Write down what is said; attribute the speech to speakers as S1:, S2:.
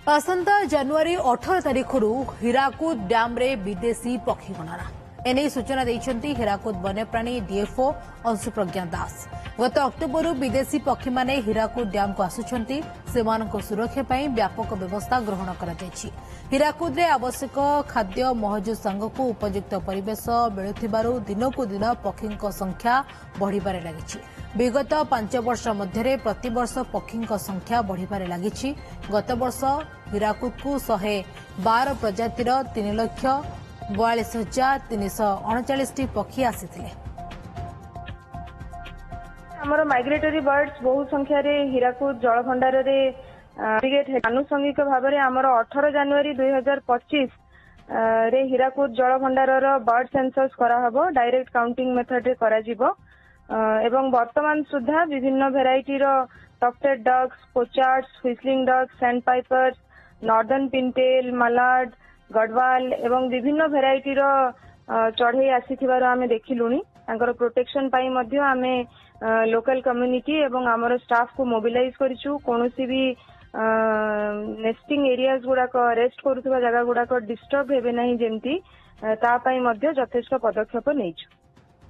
S1: आसंता जनवरी 18 तारिख हीराकुद डैम रे विदेशी पक्षी गणना एने सूचना देइछंती हीराकुद वन्यप्राणी डीएफओ अंशुप्रज्ञा दास। गत अक्टोबर विदेशी पक्षी माने हीराकुद डैम को आसुछंती सेमानक सुरक्षा पई व्यापक व्यवस्था ग्रहण करा जायछि। हीराकुद रे आवश्यक खाद्य महजूद संगको उपयुक्त परिवेश मिलुथिबारु दिनकु दिन पक्षीक संख्या बढ़िबारे लागिछि। विगत 5 वर्ष मध्य प्रतिवर्ष पक्षी संख्या बढ़िबारे लागिछि। गत वर्ष हीराकुद को 112 प्रजातिर 3,42,339 पक्षी आसीथिले।
S2: हमर माइग्रेटरी बर्ड्स बहु संख्या रे हीराकुद जलभंडार रे आनुषंगिक भाव में आमर 18 जनवरी 2025 रे हीराकुद जलभंडार बर्ड सेंसस करा हबो। डायरेक्ट काउंटिंग मेथड रे करा जिवो एवं वर्तमान सुधा विभिन्न भेराइटी रो tufted ducks, pochards, whistling ducks, sandpipers, northern pintail, mallard, gadwall एवं विभिन्न भेराइटी रो चढ़ई आसीथिबार आमे देखिलुनी। तांकर प्रोटेक्शन पाई मध्य आमे लोकल कम्युनिटी एवं आमर स्टाफ को मोबिलाइज करिछु। कोनोसी भी नेस्टिंग एरियाज गुड़ाक रेस्ट करुवा जगह गुड़ाक डिस्टर्ब हेबे नहीं जेमती ता पाई मध्य यथेष्ट पदक्षेप नेइछु।